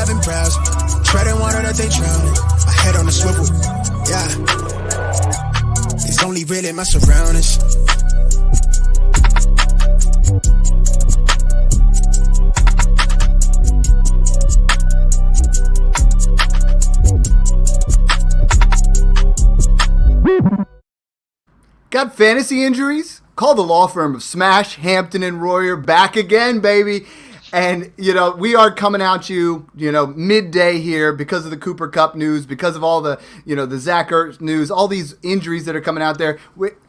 11 browse. Treading water that they drowning. My head on the swivel. Yeah. It's only really my surroundings. Got fantasy injuries? Call the law firm of Smash, Hampton, and Royer back again, baby. And, we are coming at you, midday here because of the Cooper Kupp news, because of all the, the Zach Ertz news, all these injuries that are coming out there.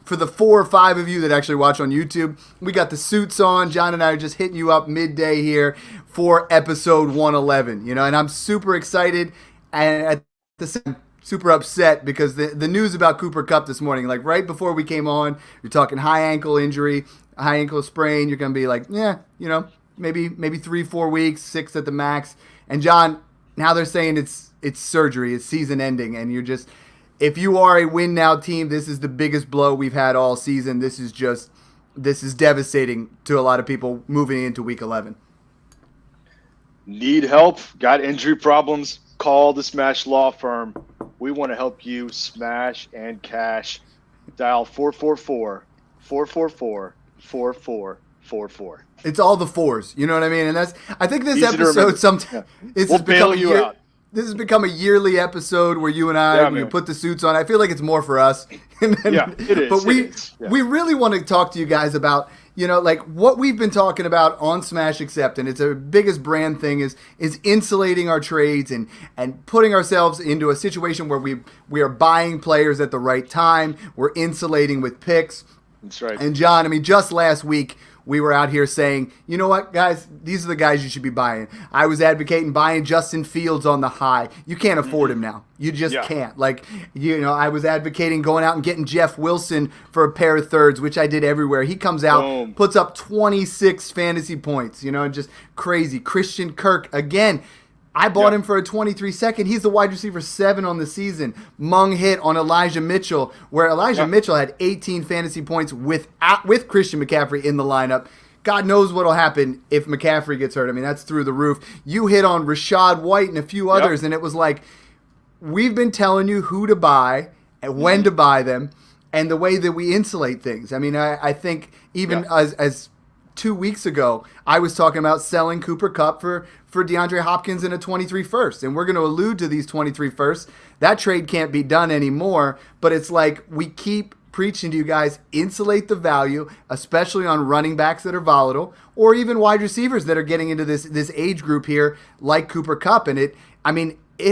For the 4 or 5 of you that actually watch on YouTube, we got the suits on. John and I are just hitting you up midday here for episode 111, and I'm super excited and at the same time, super upset because the news about Cooper Kupp this morning, like right before we came on, you're talking high ankle injury, high ankle sprain. You're going to be like, maybe 3-4 weeks, 6 at the max. And John, now they're saying it's surgery, it's season ending. And you're just, if you are a win now team, this is the biggest blow we've had all season. This is devastating to a lot of people moving into week 11. Need help? Got injury problems? Call the Smash Law Firm. We want to help you smash and cash. Dial 444-444-4444. It's all the fours, you know what I mean? And I think this Easy episode sometimes We'll bail you out. This has become a yearly episode where you and I we put the suits on. I feel like it's more for us. It is. But we really want to talk to you guys about, like what we've been talking about on Smash Accept, and it's our biggest brand thing is insulating our trades and putting ourselves into a situation where we are buying players at the right time. We're insulating with picks. That's right. And John, just last week, we were out here saying, you know what, guys, these are the guys you should be buying. I was advocating buying Justin Fields on the high. You can't afford him now. You just can't. I was advocating going out and getting Jeff Wilson for a pair of thirds, which I did everywhere. He comes out, puts up 26 fantasy points, just crazy. Christian Kirk, again, I bought him for a 23 second. He's the wide receiver 7 on the season. Mung hit on Elijah Mitchell, where Elijah Mitchell had 18 fantasy points with Christian McCaffrey in the lineup. God knows what will happen if McCaffrey gets hurt. I mean, that's through the roof. You hit on Rashad White and a few others, and it was like, we've been telling you who to buy and when to buy them and the way that we insulate things. I mean, I think even as 2 weeks ago, I was talking about selling Cooper Kupp for DeAndre Hopkins in a 23 first. And we're going to allude to these 23 firsts. That trade can't be done anymore. But it's like we keep preaching to you guys, insulate the value, especially on running backs that are volatile or even wide receivers that are getting into this age group here like Cooper Kupp. And it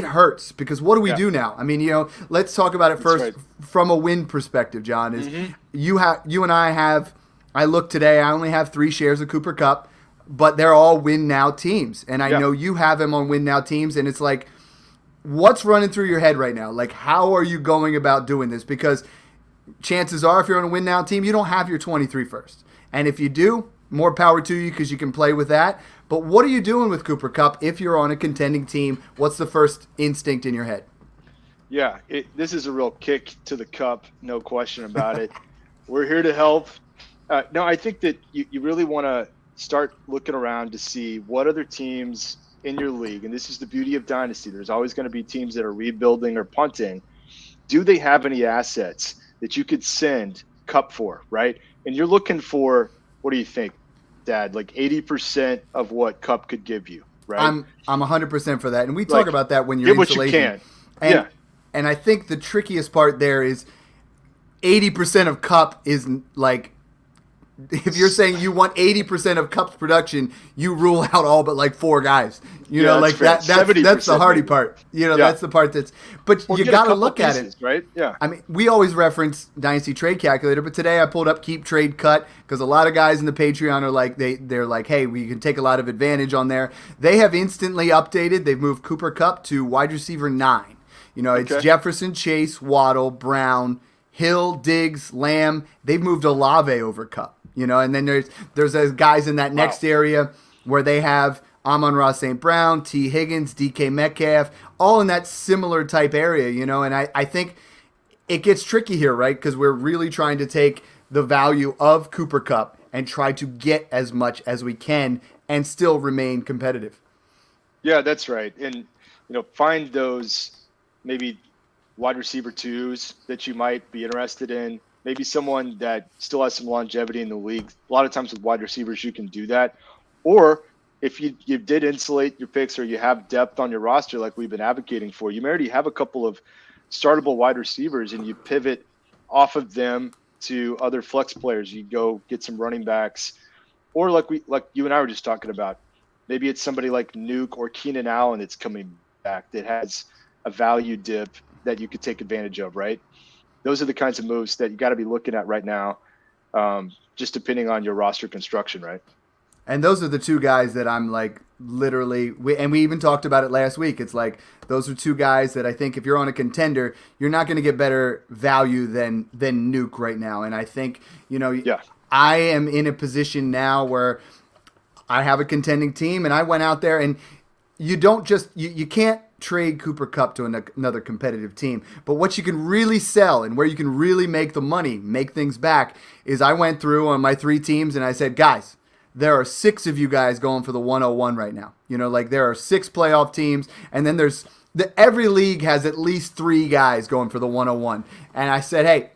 hurts because what do we do now? I mean, let's talk about it first from a win perspective, John. Is you and I have – I look today, I only have 3 shares of Cooper Kupp, but they're all win now teams. And I know you have him on win now teams. And it's like, what's running through your head right now? Like, how are you going about doing this? Because chances are, if you're on a win now team, you don't have your 23 first. And if you do, more power to you because you can play with that. But what are you doing with Cooper Kupp if you're on a contending team? What's the first instinct in your head? Yeah, this is a real kick to the cup, no question about it. We're here to help. No, I think that you really want to start looking around to see what other teams in your league, and this is the beauty of Dynasty. There's always going to be teams that are rebuilding or punting. Do they have any assets that you could send Kupp for, right? And you're looking for, what do you think, Dad, like 80% of what Kupp could give you, right? I'm 100% for that. And we talk about that when you're get what you can. And I think the trickiest part there is 80% of Kupp is like, if you're saying you want 80% of Kupp's production, you rule out all but like 4 guys. That's the hardy part. That's the part that's – but you got to look at it. Right? Yeah. I mean, we always reference Dynasty Trade Calculator, but today I pulled up Keep Trade Cut because a lot of guys in the Patreon are like, they're like, hey, we can take a lot of advantage on there. They have instantly updated. They've moved Cooper Kupp to wide receiver 9. It's Jefferson, Chase, Waddle, Brown, Hill, Diggs, Lamb. They've moved Olave over Kupp. And then there's those guys in that next area where they have Amon-Ra St. Brown, T. Higgins, DK Metcalf, all in that similar type area, and I think it gets tricky here, right? Because we're really trying to take the value of Cooper Kupp and try to get as much as we can and still remain competitive. Yeah, that's right. And find those maybe wide receiver twos that you might be interested in. Maybe someone that still has some longevity in the league. A lot of times with wide receivers, you can do that. Or if you did insulate your picks or you have depth on your roster like we've been advocating for, you may already have a couple of startable wide receivers and you pivot off of them to other flex players. You go get some running backs, or like you and I were just talking about, maybe it's somebody like Nuke or Keenan Allen that's coming back that has a value dip that you could take advantage of, right? Those are the kinds of moves that you got to be looking at right now, just depending on your roster construction, right? And those are the two guys that I'm like literally, and we even talked about it last week. It's like those are two guys that I think if you're on a contender, you're not going to get better value than Nuke right now. And I think, I am in a position now where I have a contending team, and I went out there, and you don't just you can't trade Cooper Kupp to another competitive team. But what you can really sell and where you can really make the money, make things back, is I went through on my 3 teams and I said, guys, there are 6 of you guys going for the 101 right now. There are 6 playoff teams, and then every league has at least 3 guys going for the 101. And I said, hey,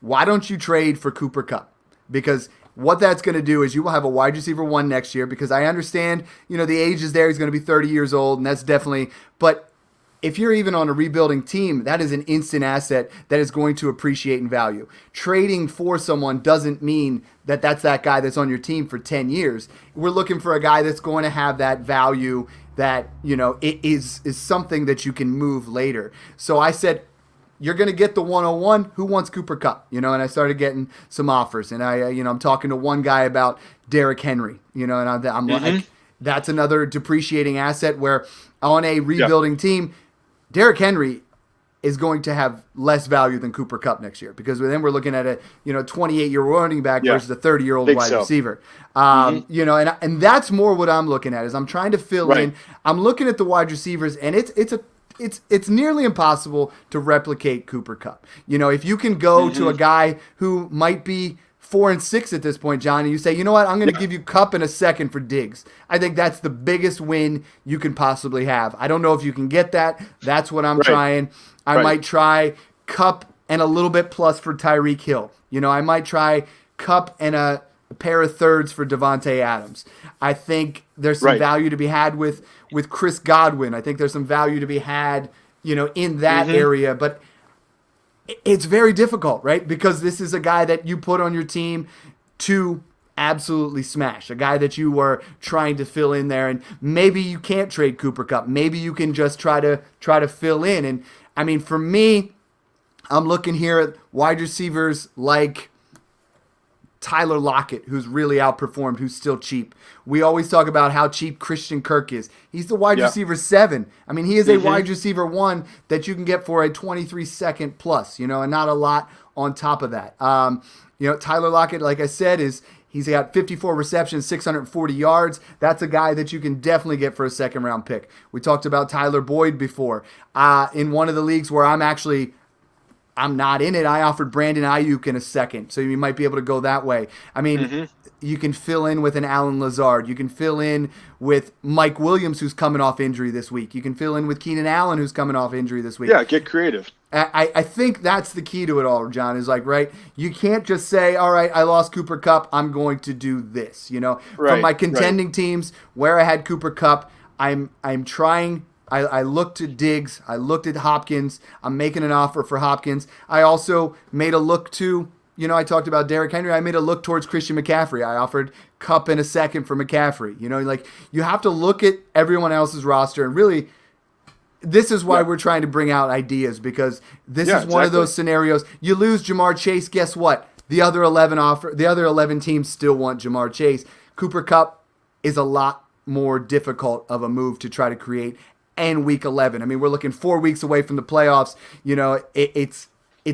why don't you trade for Cooper Kupp? Because what that's going to do is you will have a wide receiver 1 next year, because I understand, the age is there. He's going to be 30 years old, and that's definitely – but if you're even on a rebuilding team, that is an instant asset that is going to appreciate in value. Trading for someone doesn't mean that that's that guy that's on your team for 10 years. We're looking for a guy that's going to have that value that, it is something that you can move later. So I said, you're going to get the 101. Who wants Cooper Kupp? And I started getting some offers. And I'm talking to one guy about Derrick Henry, and I'm like, that's another depreciating asset where on a rebuilding team, Derrick Henry is going to have less value than Cooper Kupp next year, because then we're looking at a 28-year running back versus a 30-year-old wide receiver. And that's more what I'm looking at, is I'm trying to fill in. I'm looking at the wide receivers, and it's nearly impossible to replicate Cooper Kupp. If you can go to a guy who might be 4 and 6 at this point, John, and you say, you know what, I'm going to give you Kupp in a second for Diggs. I think that's the biggest win you can possibly have. I don't know if you can get that. That's what I'm trying. I might try Kupp and a little bit plus for Tyreek Hill. I might try Kupp and a pair of thirds for Devontae Adams. I think there's some value to be had with Chris Godwin. I think there's some value to be had, in that area. But it's very difficult, right? Because this is a guy that you put on your team to absolutely smash, a guy that you were trying to fill in there, and maybe you can't trade Cooper Kupp. Maybe you can just try to fill in. And I mean, for me, I'm looking here at wide receivers like Tyler Lockett, who's really outperformed, who's still cheap. We always talk about how cheap Christian Kirk is. He's the wide receiver 7. I mean, he is a wide receiver 1 that you can get for a 23-second plus, and not a lot on top of that. Tyler Lockett, like I said, he's got 54 receptions, 640 yards. That's a guy that you can definitely get for a second-round pick. We talked about Tyler Boyd before. In one of the leagues where I'm not in it, I offered Brandon Ayuk in a second, so you might be able to go that way. I mean, you can fill in with an Alan Lazard. You can fill in with Mike Williams, who's coming off injury this week. You can fill in with Keenan Allen, who's coming off injury this week. Yeah, get creative. I think that's the key to it all, John, is like, right, you can't just say, all right, I lost Cooper Kupp, I'm going to do this. From my contending teams where I had Cooper Kupp, I'm trying. I looked at Diggs. I looked at Hopkins. I'm making an offer for Hopkins. I also made a look to, I talked about Derrick Henry. I made a look towards Christian McCaffrey. I offered Kupp in a second for McCaffrey. You have to look at everyone else's roster, and really, this is why we're trying to bring out ideas, because this is one of those scenarios. You lose Jamar Chase, guess what? The other 11 teams still want Jamar Chase. Cooper Kupp is a lot more difficult of a move to try to create. And week 11. I mean, we're looking 4 weeks away from the playoffs. It's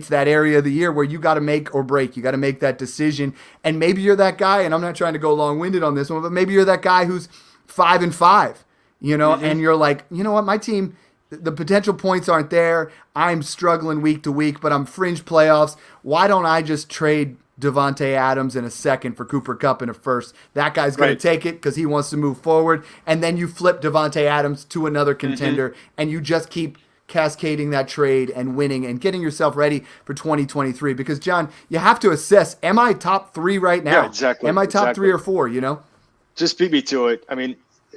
that area of the year where you got to make or break. You got to make that decision. And maybe you're that guy, and I'm not trying to go long-winded on this one, but maybe you're that guy who's 5-5, and you're like, you know what, my team, the potential points aren't there. I'm struggling week to week, but I'm fringe playoffs. Why don't I just trade Devontae Adams in a second for Cooper Kupp in a first. That guy's going to take it because he wants to move forward. And then you flip Devontae Adams to another contender, and you just keep cascading that trade and winning and getting yourself ready for 2023. Because, John, you have to assess, am I top 3 right now? Yeah, exactly. Am I top 3 or 4, Just beat me to it. I mean,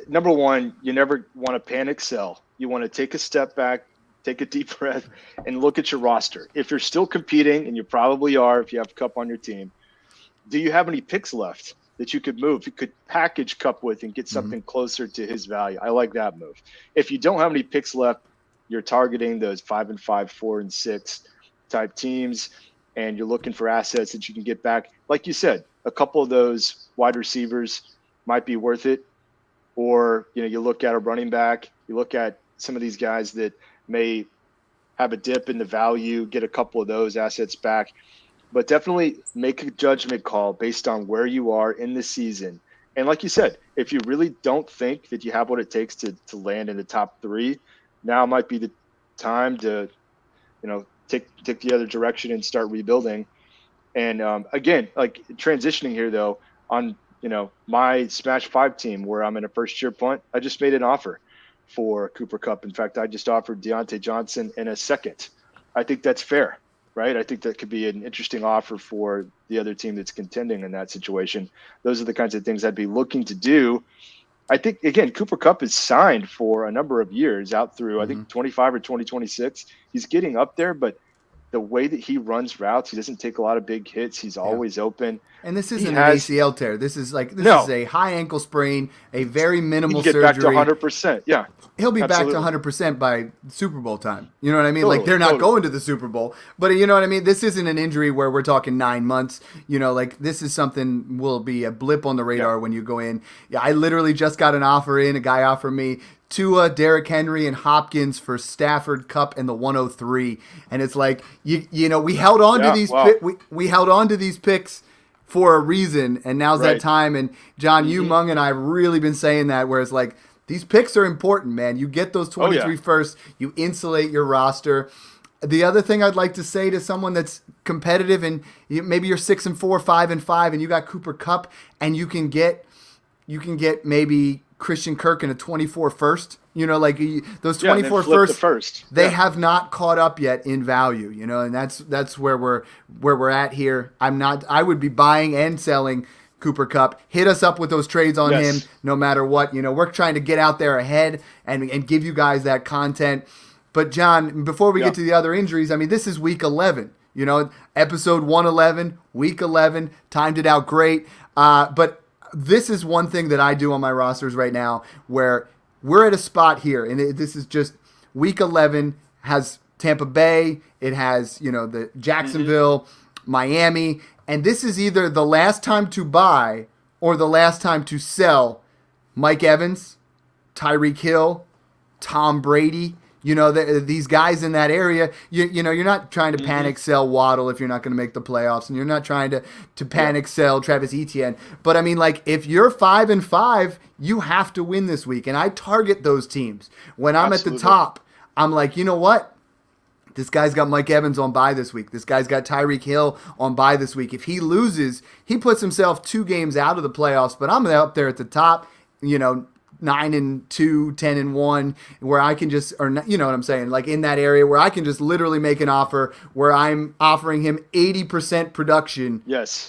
number one, you never want to panic sell. You want to take a step back, take a deep breath, and look at your roster. If you're still competing, and you probably are if you have Kupp on your team, do you have any picks left that you could move? You could package Kupp with and get something closer to his value. I like that move. If you don't have any picks left, you're targeting those 5-5, 4-6 type teams, and you're looking for assets that you can get back. Like you said, a couple of those wide receivers might be worth it. Or, you look at a running back, you look at some of these guys that may have a dip in the value, get a couple of those assets back. But definitely make a judgment call based on where you are in the season. And like you said, if you really don't think that you have what it takes to land in the top 3, now might be the time to, take the other direction and start rebuilding. And again, like transitioning here though, on my Smash 5 team where I'm in a first-year punt, I just made an offer for Cooper Kupp. In fact, I just offered Deontay Johnson in a second. I think that's fair, right? I think that could be an interesting offer for the other team that's contending in that situation. Those are the kinds of things I'd be looking to do. I think, again, Cooper Kupp is signed for a number of years out through, I think, 25 or 2026. He's getting up there, but the way that he runs routes, he doesn't take a lot of big hits. He's always open. And this isn't an ACL tear. This is a high ankle sprain, a very minimal surgery. Back to 100%. Yeah. He'll be back to 100% by Super Bowl time. You know what I mean? Totally, they're not going to the Super Bowl. But you know what I mean? This isn't an injury where we're talking 9 months. This is something will be a blip on the radar when you go in. Yeah, I literally just got an offer in. A guy offered me Tua, Derrick Henry, and Hopkins for Stafford, Kupp, and the 103. And it's like, we held on to these we held on to these picks for a reason, and now's that time. And John, you, Mung, and I have really been saying that, where it's like, these picks are important, man. You get those 23 first, you insulate your roster. The other thing I'd like to say to someone that's competitive, and maybe you're 6-4, 5-5, and you got Cooper Kupp, and you can get maybe Christian Kirk in a 24 first. Those 24 first, they have not caught up yet in value, and that's where we're at here. I would be buying and selling Cooper Kupp. Hit us up with those trades on him no matter what. We're trying to get out there ahead and give you guys that content. But John, before we get to the other injuries, this is week 11. Episode 111, week 11, timed it out great. But this is one thing that I do on my rosters right now where we're at a spot here, and this is just week 11 has Tampa Bay, it has, the Jacksonville, Miami, and this is either the last time to buy or the last time to sell Mike Evans, Tyreek Hill, Tom Brady. These guys in that area, you're not trying to panic sell Waddle if you're not going to make the playoffs, and you're not trying to panic sell Travis Etienne. But if you're 5-5, you have to win this week. And I target those teams. When I'm at the top, I'm like, you know what? This guy's got Mike Evans on bye this week. This guy's got Tyreek Hill on bye this week. If he loses, he puts himself 2 games out of the playoffs, but I'm up there at the top, 9-2, 10-1, where I can just, or you know what I'm saying, like in that area where I can just literally make an offer where I'm offering him 80% production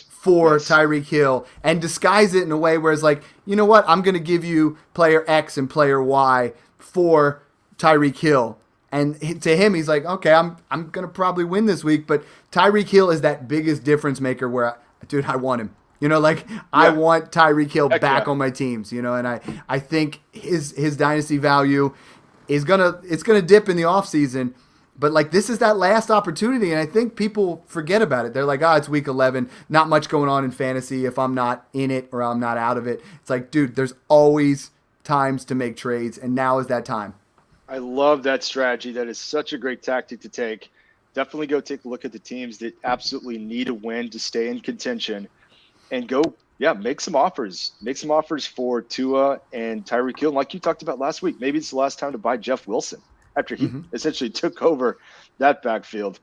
for Tyreek Hill and disguise it in a way where it's like, you know what, I'm going to give you player X and player Y for Tyreek Hill. And to him, he's like, okay, I'm going to probably win this week, but Tyreek Hill is that biggest difference maker where, I want him. I want Tyreek Hill back on my teams, and I think his dynasty value is it's gonna dip in the offseason, but this is that last opportunity, and I think people forget about it. They're like, it's week 11, not much going on in fantasy if I'm not in it or I'm not out of it. It's like, dude, there's always times to make trades, and now is that time. I love that strategy. That is such a great tactic to take. Definitely go take a look at the teams that absolutely need a win to stay in contention. And go, make some offers. Make some offers for Tua and Tyreek Hill. Like you talked about last week, maybe it's the last time to buy Jeff Wilson after he essentially took over that backfield.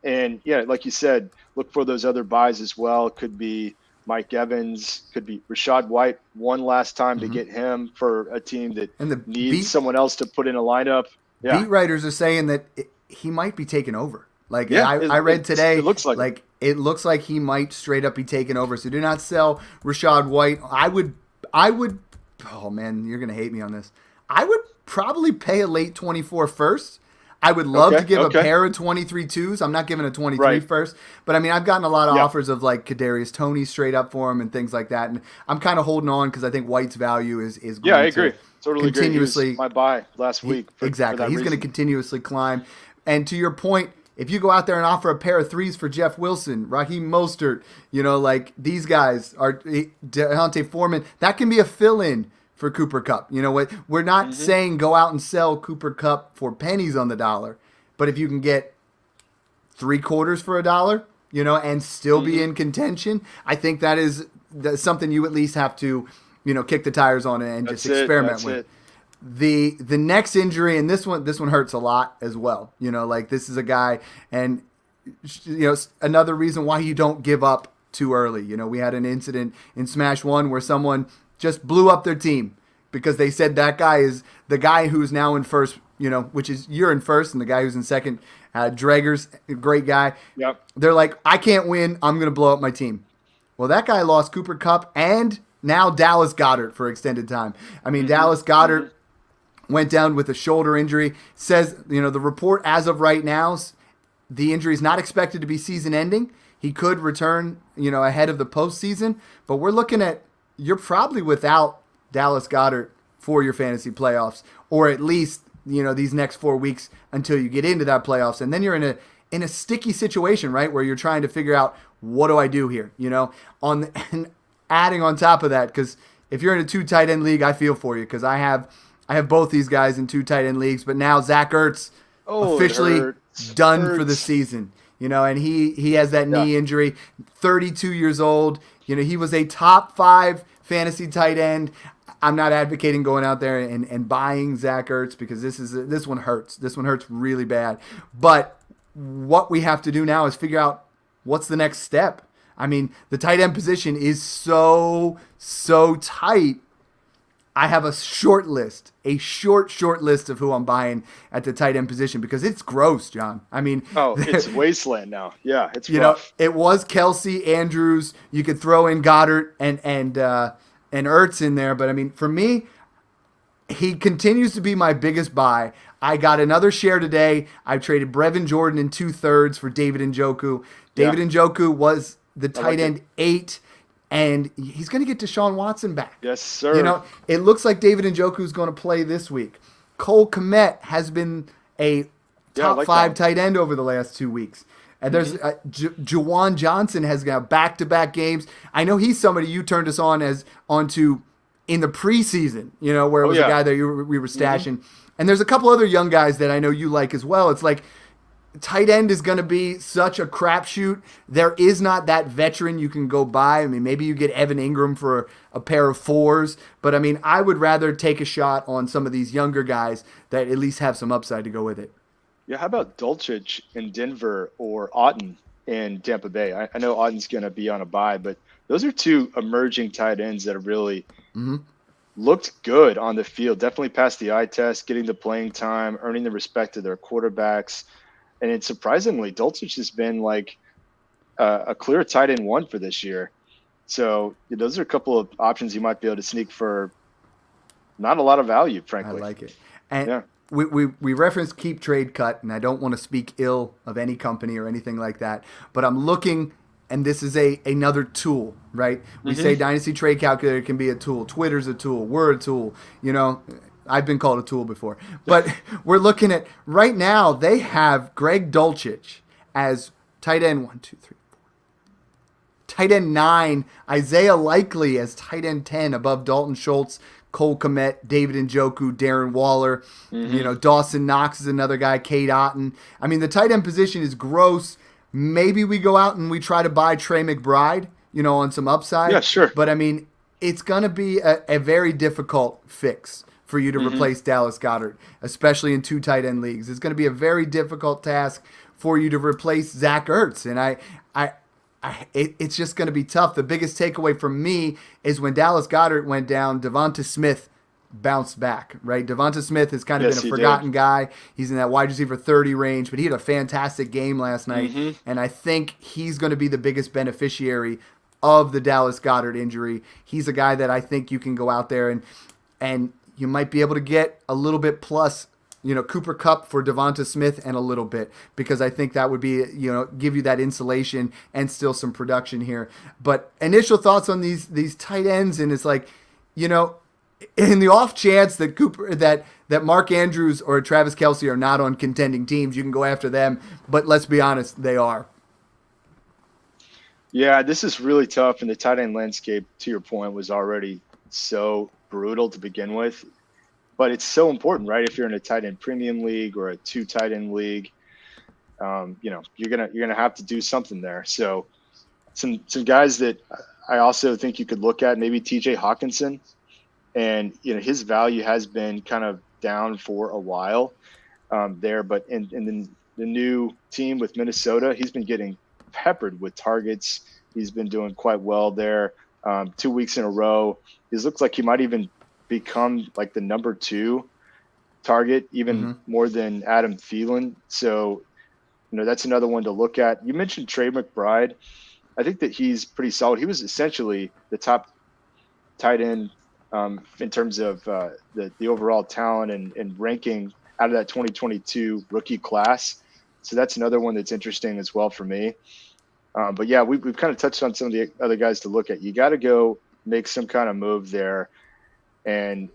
And yeah, like you said, look for those other buys as well. Could be Mike Evans, could be Rashad White one last time to get him for a team that And the needs someone else to put in a lineup. Yeah. Beat writers are saying that he might be taken over. Like Yeah, I read today, it looks like it looks like he might straight up be taken over. So do not sell Rashad White. I would. Oh man, you're gonna hate me on this. I would probably pay a late 24 first. I would love to give a pair of 23 twos. I'm not giving a 23 first, but I mean, I've gotten a lot of offers of like Kadarius Toney straight up for him and things like that, and I'm kind of holding on because I think White's value is going I agree. Totally continuously. Agree. He was my buy last week. Exactly, he's going to continuously climb. And to your point, if you go out there and offer a pair of threes for Jeff Wilson, Raheem Mostert, like these guys are Deontay Foreman, that can be a fill-in for Cooper Kupp. You know what? We're not saying go out and sell Cooper Kupp for pennies on the dollar, but if you can get 3/4 for $1, and still be in contention, I think that's something you at least have to, kick the tires on and just experiment with. The next injury, and this one hurts a lot as well. This is a guy, and another reason why you don't give up too early. We had an incident in Smash 1 where someone just blew up their team because they said that guy is the guy who's now in first, which is you're in first, and the guy who's in second, Drager's a great guy. Yep. They're like, I can't win. I'm going to blow up my team. Well, that guy lost Cooper Kupp and now Dallas Goedert for extended time. I mean, Dallas Goedert went down with a shoulder injury. Says, the report as of right now, the injury is not expected to be season ending. He could return, ahead of the postseason, but we're looking at you're probably without Dallas Goedert for your fantasy playoffs, or at least, these next 4 weeks until you get into that playoffs. And then you're in a sticky situation, right? Where you're trying to figure out, what do I do here? And adding on top of that, because if you're in a 2 tight end league, I feel for you because I have both these guys in 2 tight end leagues, but now Zach Ertz officially done for the season. And he has that knee injury, 32 years old. He was a top 5 fantasy tight end. I'm not advocating going out there and buying Zach Ertz because this one hurts. This one hurts really bad. But what we have to do now is figure out what's the next step. I mean, the tight end position is so tight. I have a short list of who I'm buying at the tight end position because it's gross, John. I mean, it's wasteland now. Yeah, it's rough. It was Kelsey, Andrews. You could throw in Goddard and Ertz in there, but I mean, for me, he continues to be my biggest buy. I got another share today. I traded Brevin Jordan in 2/3 for David Njoku. David Njoku was the tight end 8. And he's going to get Deshaun Watson back. Yes, sir. It looks like David Njoku is going to play this week. Cole Kmet has been a top 5 tight end over the last 2 weeks. And there's Juwan Johnson has got back-to-back games. I know he's somebody you turned us onto in the preseason, where it was a guy that we were stashing. And there's a couple other young guys that I know you like as well. It's like, tight end is going to be such a crapshoot. There is not that veteran you can go buy. I mean, maybe you get Evan Ingram for a pair of 4s, but I mean, I would rather take a shot on some of these younger guys that at least have some upside to go with it. Yeah, how about Dulcich in Denver or Otton in Tampa Bay? I know Otton's going to be on a bye, but those are 2 emerging tight ends that have really looked good on the field. Definitely passed the eye test, getting the playing time, earning the respect of their quarterbacks. And it's surprisingly, Dulcich has been like a clear tight end 1 for this year. So those are a couple of options you might be able to sneak for not a lot of value, frankly. I like it. And we referenced Keep Trade Cut, and I don't want to speak ill of any company or anything like that, but I'm looking, and this is another tool, right? We say Dynasty Trade Calculator can be a tool. Twitter's a tool. We're a tool, I've been called a tool before. But we're looking at, right now, they have Greg Dulcich as tight end 1, 2, 3, 4. Tight end 9, Isaiah Likely as tight end 10 above Dalton Schultz, Cole Kmet, David Njoku, Darren Waller. Dawson Knox is another guy, Cade Otton. I mean, the tight end position is gross. Maybe we go out and we try to buy Trey McBride, on some upside. Yeah, sure. But, I mean, it's going to be a very difficult fix for you to replace Dallas Goedert, especially in 2 tight end leagues. It's going to be a very difficult task for you to replace Zach Ertz. And it's just going to be tough. The biggest takeaway from me is when Dallas Goedert went down, Devonta Smith bounced back, right? Devonta Smith has kind of been a forgotten guy. He's in that wide receiver 30 range, but he had a fantastic game last night. And I think he's going to be the biggest beneficiary of the Dallas Goedert injury. He's a guy that I think you can go out there and you might be able to get a little bit plus, Cooper Kupp for Devonta Smith and a little bit, because I think that would be, give you that insulation and still some production here. But initial thoughts on these tight ends, and it's like, in the off chance that that Mark Andrews or Travis Kelce are not on contending teams, you can go after them. But let's be honest, they are. Yeah, this is really tough, and the tight end landscape, to your point, was already so brutal to begin with. But it's so important, right? If you're in a tight end premium league or a 2 tight end league, you're gonna have to do something there. So some guys that I also think you could look at, maybe TJ Hawkinson. And, his value has been kind of down for a while there. But in the new team with Minnesota, he's been getting peppered with targets. He's been doing quite well there 2 weeks in a row. He looks like he might even become like the number 2 target, even more than Adam Thielen. So, that's another one to look at. You mentioned Trey McBride. I think that he's pretty solid. He was essentially the top tight end in terms of the overall talent and ranking out of that 2022 rookie class. So that's another one that's interesting as well for me. But yeah, we've kind of touched on some of the other guys to look at. You got to go make some kind of move there and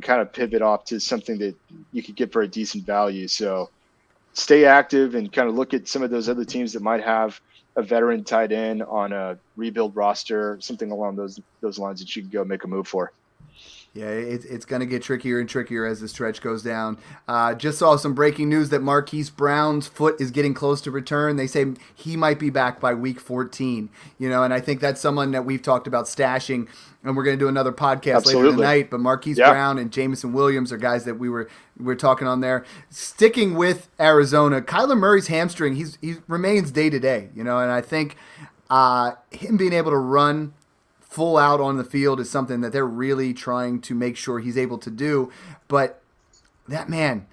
kind of pivot off to something that you could get for a decent value. So stay active and kind of look at some of those other teams that might have a veteran tight end on a rebuild roster, something along those lines that you can go make a move for. Yeah, it's going to get trickier and trickier as the stretch goes down. Just saw some breaking news that Marquise Brown's foot is getting close to return. They say he might be back by week 14. And I think that's someone that we've talked about stashing, and we're going to do another podcast later tonight. But Marquise Brown and Jameson Williams are guys that we were talking on there. Sticking with Arizona, Kyler Murray's hamstring, he remains day to day. And I think him being able to run full out on the field is something that they're really trying to make sure he's able to do. But that man,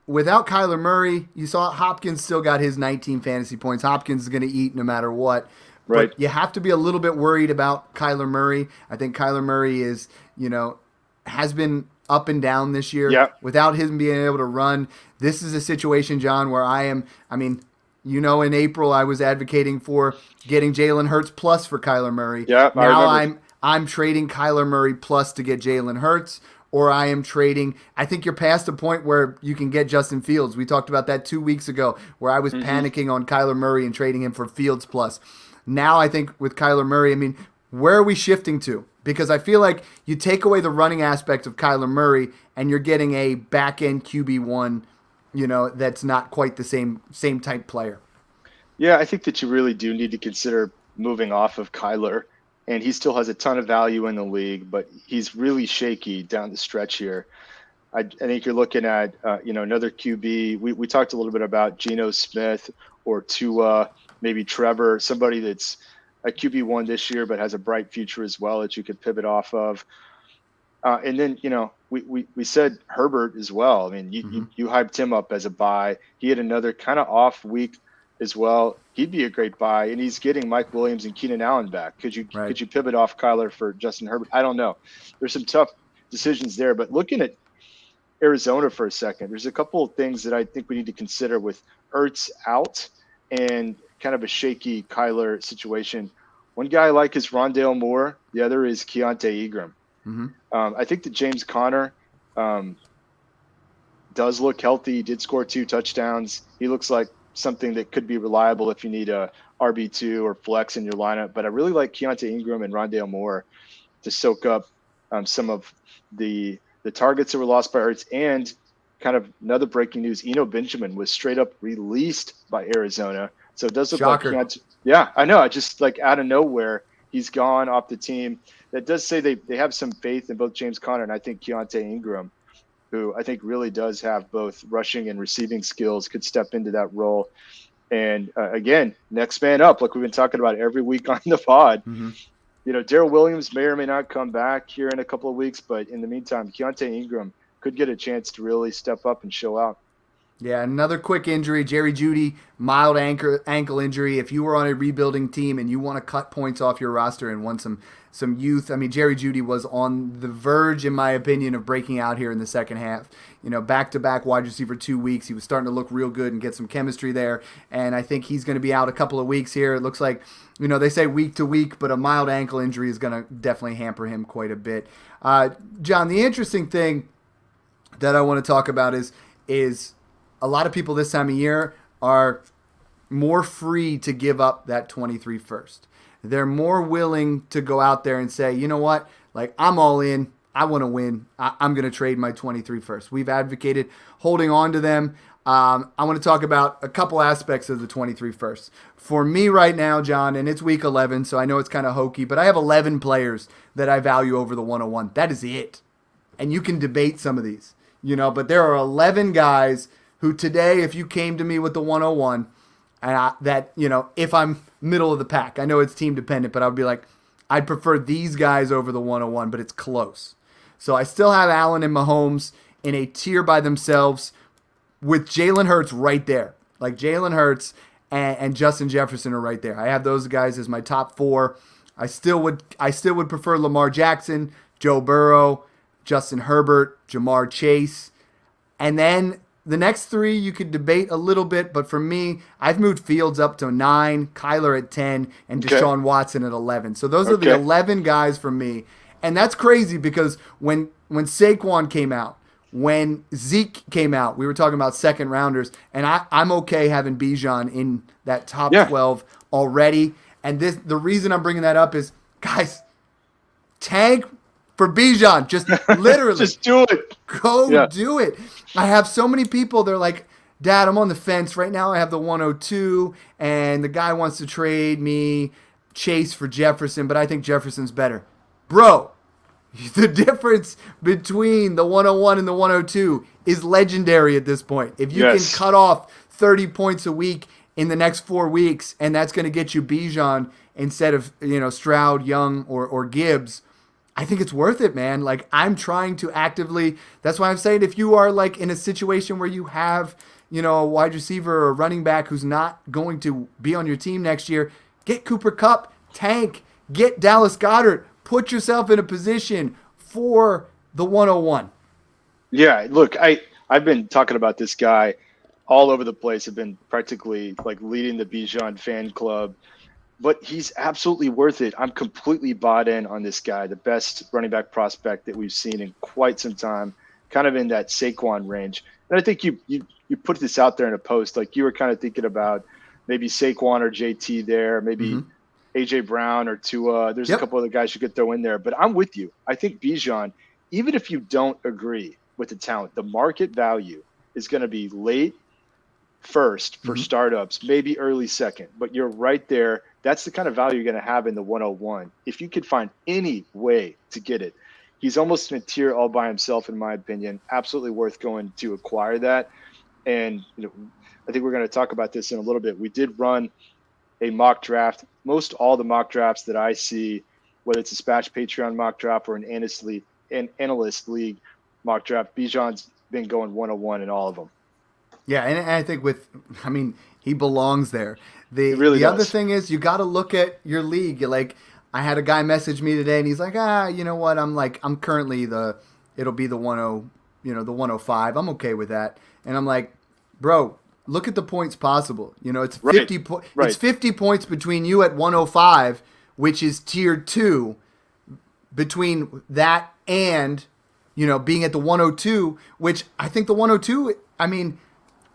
without Kyler Murray, you saw Hopkins still got his 19 fantasy points. Hopkins is going to eat no matter what. Right. But you have to be a little bit worried about Kyler Murray. I think Kyler Murray is, has been up and down this year. Yep. Without him being able to run, this is a situation, John, where in April I was advocating for getting Jalen Hurts plus for Kyler Murray. Yeah, now I'm trading Kyler Murray plus to get Jalen Hurts, or I am trading. I think you're past the point where you can get Justin Fields. We talked about that 2 weeks ago, where I was panicking on Kyler Murray and trading him for Fields plus. Now I think with Kyler Murray, where are we shifting to? Because I feel like you take away the running aspect of Kyler Murray and you're getting a back-end QB1, that's not quite the same type player. Yeah, I think that you really do need to consider moving off of Kyler, and he still has a ton of value in the league, but he's really shaky down the stretch here. I think you're looking at, another QB. We talked a little bit about Geno Smith or Tua, maybe Trevor, somebody that's a QB1 this year but has a bright future as well that you could pivot off of. And then, we said Herbert as well. You hyped him up as a buy. He had another kind of off week as well. He'd be a great buy, and he's getting Mike Williams and Keenan Allen back. Could you pivot off Kyler for Justin Herbert? I don't know. There's some tough decisions there, but looking at Arizona for a second, there's a couple of things that I think we need to consider with Ertz out and kind of a shaky Kyler situation. One guy I like is Rondale Moore. The other is Keontae Ingram. I think that James Conner does look healthy. He did score 2 touchdowns. He looks like something that could be reliable if you need a RB2 or flex in your lineup. But I really like Keontae Ingram and Rondale Moore to soak up some of the targets that were lost by Ertz. And kind of another breaking news, Eno Benjamin was straight up released by Arizona. So it does look Shocker. like Keontae. Yeah, I know. I just out of nowhere, he's gone off the team. that does say they have some faith in both James Conner and I think Keontae Ingram, who I think really does have both rushing and receiving skills, could step into that role. And again, next man up, like we've been talking about every week on the pod. Mm-hmm. Darrell Williams may or may not come back here in a couple of weeks, but in the meantime, Keontae Ingram could get a chance to really step up and show out. Yeah, another quick injury. Jerry Jeudy, mild ankle injury. If you were on a rebuilding team and you want to cut points off your roster and want some youth, I mean, Jerry Jeudy was on the verge, in my opinion, of breaking out here in the second half. Back-to-back wide receiver 2 weeks. He was starting to look real good and get some chemistry there, and I think he's going to be out a couple of weeks here. It looks like, they say week to week, but a mild ankle injury is going to definitely hamper him quite a bit. John, the interesting thing that I want to talk about is a lot of people this time of year are more free to give up that 23 first. They're more willing to go out there and say, you know what, like I'm all in. I want to win. I'm going to trade my 23 first. We've advocated holding on to them. I want to talk about a couple aspects of the 23 first. For me right now, John, and it's week 11, so I know it's kind of hokey, but I have 11 players that I value over the 101. That is it. And you can debate some of these, but there are 11 guys who today, if you came to me with the 101, and if I'm middle of the pack, I know it's team dependent, but I would be like, I'd prefer these guys over the 101, but it's close. So I still have Allen and Mahomes in a tier by themselves with Jalen Hurts right there. Like Jalen Hurts and Justin Jefferson are right there. I have those guys as my top 4. I still would prefer Lamar Jackson, Joe Burrow, Justin Herbert, Jamar Chase, and then the next 3 you could debate a little bit, but for me, I've moved Fields up to 9, Kyler at 10, and Deshaun Watson at 11. So those are the 11 guys for me. And that's crazy because when Saquon came out, when Zeke came out, we were talking about second rounders, and I'm okay having Bijan in that top 12 already. And the reason I'm bringing that up is, guys, tank for Bijan. Just literally. Just do it. Go do it. I have so many people, they're like, Dad, I'm on the fence. Right now I have the 102, and the guy wants to trade me Chase for Jefferson, but I think Jefferson's better. Bro, the difference between the 101 and the 102 is legendary at this point. If you can cut off 30 points a week in the next 4 weeks, and that's going to get you Bijan instead of Stroud, Young, or Gibbs, I think it's worth it, man. Like, I'm trying to actively, that's why I'm saying if you are like in a situation where you have, a wide receiver or a running back who's not going to be on your team next year, get Cooper Kupp, tank, get Dallas Goedert, put yourself in a position for the 101. Yeah, look, I've been talking about this guy all over the place. I've been practically like leading the Bijan fan club. But he's absolutely worth it. I'm completely bought in on this guy, the best running back prospect that we've seen in quite some time, kind of in that Saquon range. And I think you put this out there in a post, like you were kind of thinking about maybe Saquon or JT there, maybe AJ Brown or Tua. There's a couple other guys you could throw in there. But I'm with you. I think Bijan, even if you don't agree with the talent, the market value is going to be late first for startups, maybe early second. But you're right there. That's the kind of value you're going to have in the 101. If you could find any way to get it, he's almost in a tier all by himself, in my opinion. Absolutely worth going to acquire that. And I think we're going to talk about this in a little bit. We did run a mock draft. Most all the mock drafts that I see, whether it's a Spatch Patreon mock draft or an analyst league mock draft, Bijan's been going 101 in all of them. Yeah, and I think he belongs there. The other thing is you got to look at your league. Like, I had a guy message me today, and he's like, you know what? I'm currently it'll be the 105. I'm okay with that. And I'm like, bro, look at the points possible. It's 50 It's 50 points between you at 105, which is tier 2, between that and being at the 102, which I think the 102,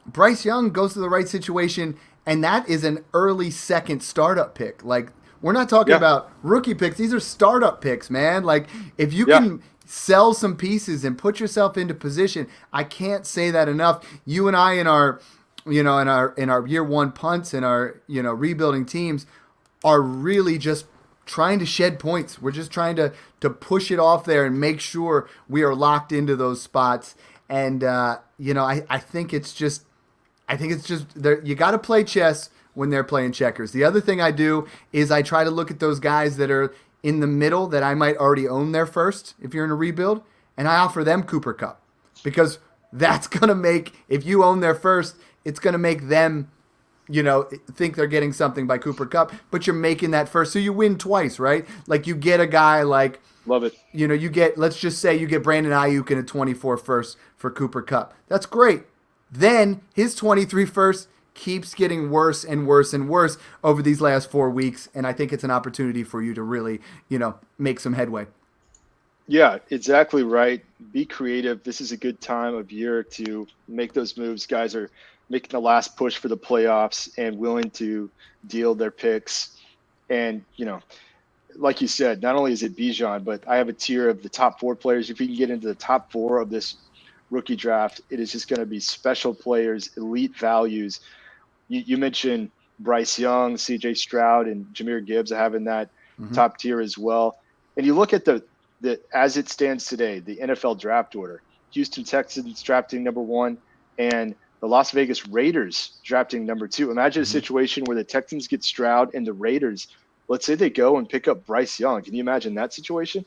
Bryce Young goes to the right situation, and that is an early second startup pick. Like, we're not talking about rookie picks. These are startup picks, man. Like, if you can sell some pieces and put yourself into position, I can't say that enough. You and I in our year one punts and our rebuilding teams are really just trying to shed points. We're just trying to push it off there and make sure we are locked into those spots. And I think it's just you got to play chess when they're playing checkers. The other thing I do is I try to look at those guys that are in the middle that I might already own their first if you're in a rebuild, and I offer them Cooper Kupp, because that's going to make, if you own their first, it's going to make them, think they're getting something by Cooper Kupp, but you're making that first. So you win twice, right? Like you get a guy like, love it. You get, let's just say you get Brandon Ayuk in a 24 first for Cooper Kupp. That's great. Then his 23 first keeps getting worse and worse and worse over these last 4 weeks. And I think it's an opportunity for you to really, make some headway. Yeah, exactly right. Be creative. This is a good time of year to make those moves. Guys are making the last push for the playoffs and willing to deal their picks. And, like you said, not only is it Bijan, but I have a tier of the top 4 players. If you can get into the top 4 of this rookie draft, it is just going to be special players, elite values. You mentioned Bryce Young, CJ Stroud, and Jahmyr Gibbs. I have in that top tier as well. And you look at the as it stands today, the NFL draft order: Houston Texans drafting number 1, and the Las Vegas Raiders drafting number 2. Imagine a situation where the Texans get Stroud and the Raiders, let's say they go and pick up Bryce Young. Can you imagine that situation?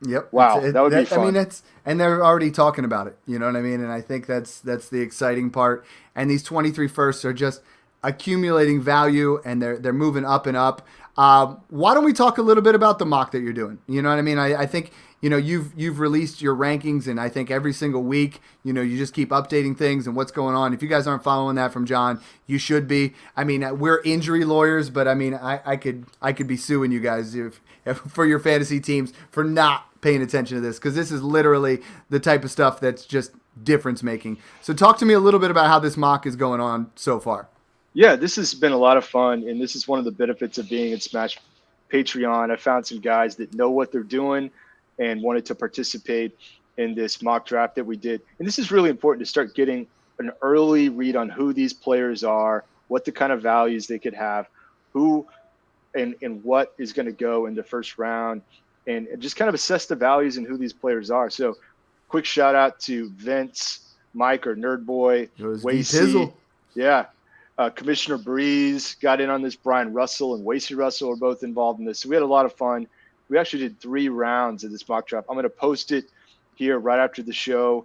Yep. Wow, that would be fun. And they're already talking about it. You know what I mean? And I think that's the exciting part. And these 23 firsts are just accumulating value, and they're moving up and up. Why don't we talk a little bit about the mock that you're doing? You know what I mean? I think you've released your rankings, and I think every single week, you just keep updating things and what's going on. If you guys aren't following that from John, you should be. I mean, we're injury lawyers, but I mean, I could be suing you guys if for your fantasy teams for not paying attention to this, because this is literally the type of stuff that's just difference making. So talk to me a little bit about how this mock is going on so far. Yeah, this has been a lot of fun, and this is one of the benefits of being in Smash Patreon. I found some guys that know what they're doing and wanted to participate in this mock draft that we did. And this is really important to start getting an early read on who these players are, what the kind of values they could have, who and what is going to go in the first round, and just kind of assess the values and who these players are. So quick shout out to Vince, Mike, or Nerd Boy, Wasey. Yeah. Commissioner Breeze got in on this. Brian Russell and Wasey Russell are both involved in this. So we had a lot of fun. We actually did 3 rounds of this mock draft. I'm going to post it here right after the show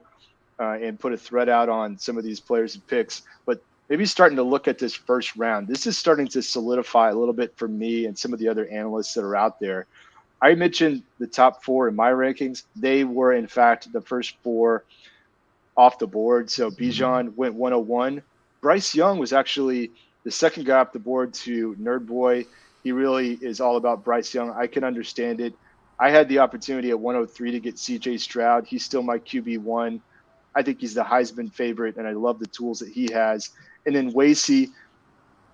and put a thread out on some of these players and picks. But maybe starting to look at this first round. This is starting to solidify a little bit for me and some of the other analysts that are out there. I mentioned the top 4 in my rankings. They were, in fact, the first 4 off the board. So Bijan went 101. Bryce Young was actually the second guy off the board to Nerd Boy. He really is all about Bryce Young. I can understand it. I had the opportunity at 103 to get CJ Stroud. He's still my QB1. I think he's the Heisman favorite, and I love the tools that he has. And then Wasey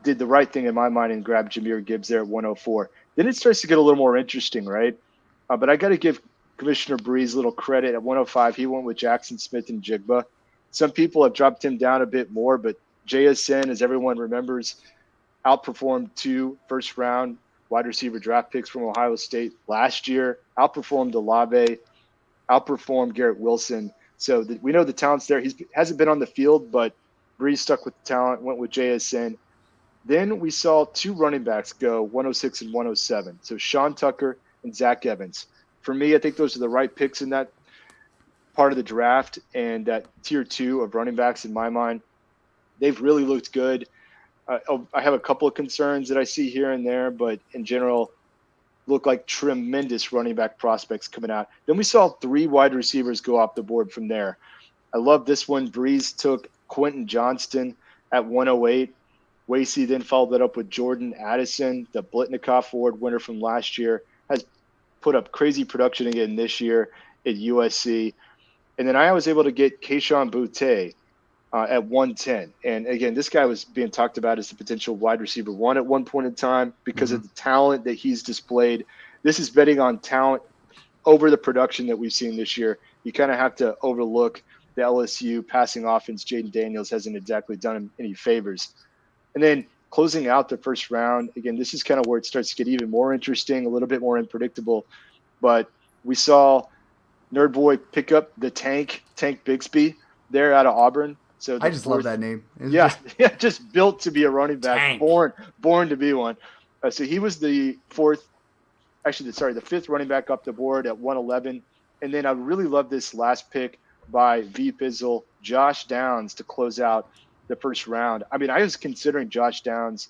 did the right thing in my mind and grabbed Jahmyr Gibbs there at 104. Then it starts to get a little more interesting, right? But I got to give Commissioner Breeze a little credit. At 105, he went with Jackson Smith and Jigba. Some people have dropped him down a bit more, but JSN, as everyone remembers, outperformed 2 first-round wide receiver draft picks from Ohio State last year, outperformed Olave, outperformed Garrett Wilson. So we know the talent's there. He hasn't been on the field, but Breeze stuck with the talent, went with JSN. Then we saw 2 running backs go, 106 and 107. So Sean Tucker and Zach Evans. For me, I think those are the right picks in that part of the draft, and that tier 2 of running backs in my mind. They've really looked good. I have a couple of concerns that I see here and there, but in general, look like tremendous running back prospects coming out. Then we saw 3 wide receivers go off the board from there. I love this one. Breeze took Quentin Johnston at 108. Wasey then followed that up with Jordan Addison, the Blitnikoff Award winner from last year, has put up crazy production again this year at USC. And then I was able to get Kayshon Boutte at 110. And again, this guy was being talked about as the potential wide receiver 1 at one point in time because of the talent that he's displayed. This is betting on talent over the production that we've seen this year. You kind of have to overlook the LSU passing offense. Jaden Daniels hasn't exactly done him any favors. And then closing out the first round. Again, this is kind of where it starts to get even more interesting, a little bit more unpredictable. But we saw Nerd Boy pick up the Tank Bixby there out of Auburn. So I just love that name. Just built to be a running back, born to be one. So he was the fifth running back up the board at 111. And then I really love this last pick by V Bizzle, Josh Downs, to close out the first round. I mean, I was considering Josh Downs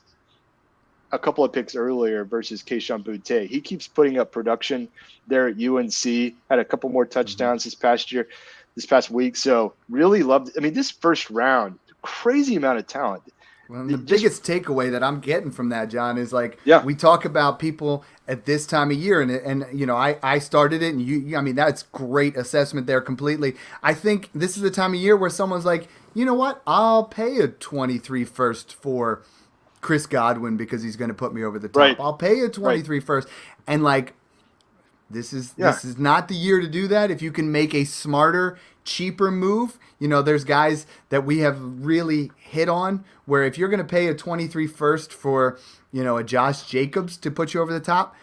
a couple of picks earlier versus Keishon Boutte. He keeps putting up production there at UNC, had a couple more touchdowns this past week. So really loved, this first round, crazy amount of talent. Well, the biggest takeaway that I'm getting from that, John, is we talk about people at this time of year, and I started it, and that's great assessment there completely. I think this is the time of year where someone's like, you know what, I'll pay a 23 first for Chris Godwin because he's going to put me over the top. Right. I'll pay a 23 first, and this is not the year to do that. If you can make a smarter, cheaper move, there's guys that we have really hit on where if you're going to pay a 23 first for, a Josh Jacobs to put you over the top,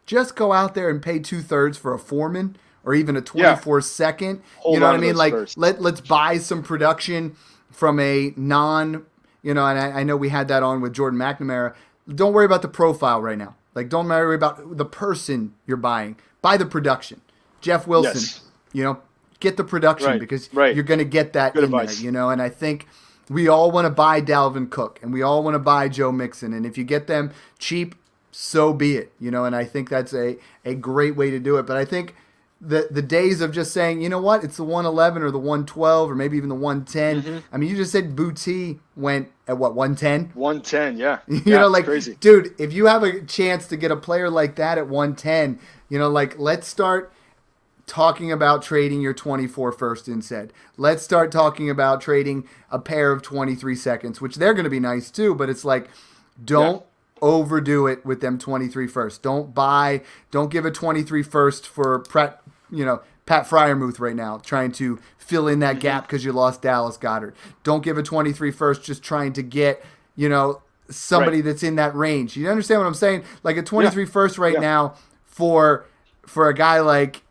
just go out there and pay 2/3 for a Foreman or even a 24 second. You know what I mean? Let's buy some production from a non, and I know we had that on with Jordan McNamara. Don't worry about the profile right now. Don't worry about the person you're buying. Buy the production. Jeff Wilson, get the production because you're going to get that in advice. There, and I think we all want to buy Dalvin Cook and we all want to buy Joe Mixon. And if you get them cheap, so be it, and I think that's a great way to do it. But I think the days of just saying, you know what, it's the 111 or the 112 or maybe even the 110. Mm-hmm. You just said Boutte went at what, 110? 110, yeah. Crazy. Dude, if you have a chance to get a player like that at 110, let's start talking about trading your 24 first instead. Let's start talking about trading a pair of 23 seconds, which they're going to be nice too, but it's don't overdo it with them 23 first. Don't give a 23 first for Pat Fryermuth right now, trying to fill in that gap because you lost Dallas Goedert. Don't give a 23 first just trying to get, somebody that's in that range. You understand what I'm saying? Like a 23 first right now for a guy like,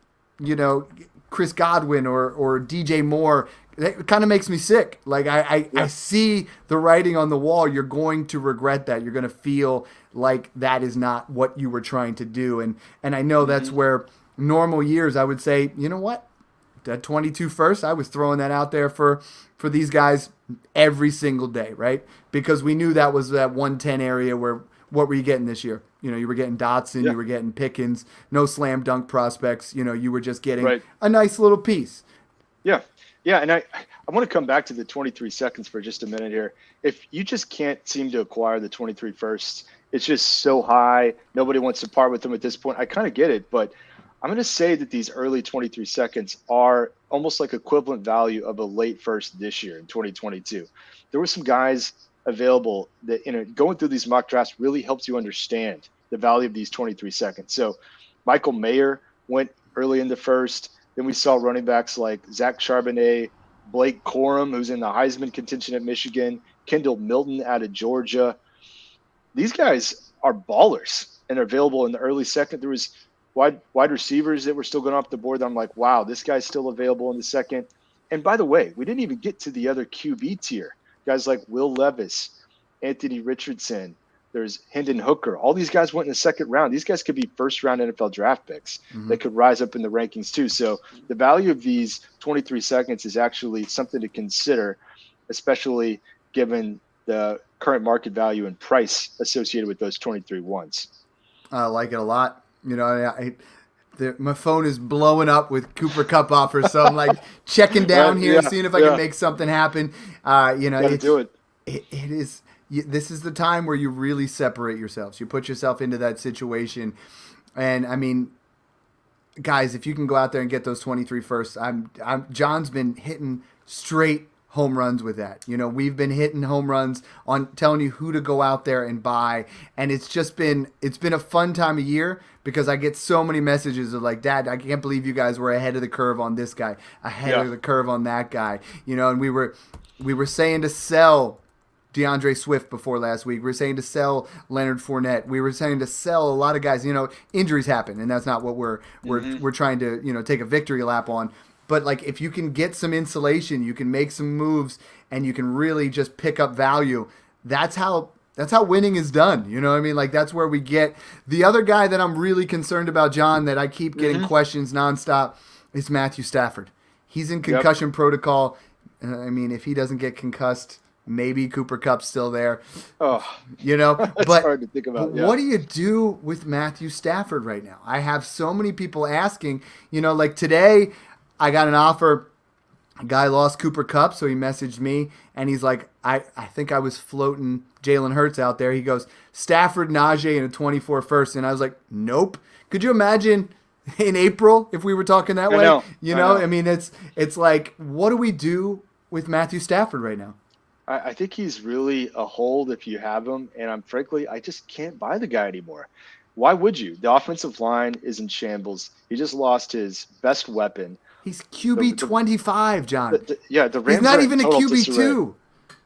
Chris Godwin or DJ Moore, it kind of makes me sick. I see the writing on the wall. You're going to regret that. You're going to feel like that is not what you were trying to do. And I know that's where normal years I would say, you know what? That 22 first, I was throwing that out there for these guys every single day, right? Because we knew that was that 110 area where what were you getting this year? You were getting Dotson, you were getting Pickens, no slam dunk prospects. You were just getting a nice little piece. Yeah. Yeah, and I want to come back to the 23 seconds for just a minute here. If you just can't seem to acquire the 23 first, it's just so high. Nobody wants to part with them at this point. I kind of get it, but I'm going to say that these early 23 seconds are almost like equivalent value of a late first this year in 2022. There were some guys available that, going through these mock drafts really helps you understand the value of these 23 seconds. So Michael Mayer went early in the first. Then we saw running backs like Zach Charbonnet, Blake Corum, who's in the Heisman contention at Michigan, Kendall Milton out of Georgia. These guys are ballers and are available in the early second. There was wide receivers that were still going off the board. I'm like, wow, this guy's still available in the second. And by the way, we didn't even get to the other QB tier. Guys like Will Levis, Anthony Richardson, there's Hendon Hooker. All these guys went in the second round. These guys could be first-round NFL draft picks that could rise up in the rankings too. So the value of these 23 seconds is actually something to consider, especially given the current market value and price associated with those 23 ones. I like it a lot. My phone is blowing up with Cooper Cup offers, so I'm checking down here, seeing if I can make something happen. Do it. It is. This is the time where you really separate yourselves. You put yourself into that situation. And guys, if you can go out there and get those 23 first, John's been hitting straight home runs with that. We've been hitting home runs on telling you who to go out there and buy. And it's been a fun time of year because I get so many messages of Dad, I can't believe you guys were ahead of the curve on this guy, ahead of the curve on that guy. And we were saying to sell DeAndre Swift before last week. We were saying to sell Leonard Fournette. We were saying to sell a lot of guys. Injuries happen, and that's not what we're trying to take a victory lap on. But like, if you can get some insulation, you can make some moves, and you can really just pick up value. That's how winning is done. You know what I mean? Like, that's where we get. The other guy that I'm really concerned about, John, that I keep getting questions nonstop, is Matthew Stafford. He's in concussion protocol. I mean, if he doesn't get concussed, maybe Cooper Kupp's still there. Oh, but hard to think about. What do you do with Matthew Stafford right now? I have so many people asking. Like today, I got an offer. A guy lost Cooper Kupp, so he messaged me, and he's like, I think I was floating Jalen Hurts out there. He goes, Stafford, Najee, and a 24 first. And I was like, nope. Could you imagine in April if we were talking that way? I know. I mean, it's like, what do we do with Matthew Stafford right now? I think he's really a hold if you have him, and I just can't buy the guy anymore. Why would you? The offensive line is in shambles. He just lost his best weapon. He's QB 25, John. The Rams. He's not even a QB 2.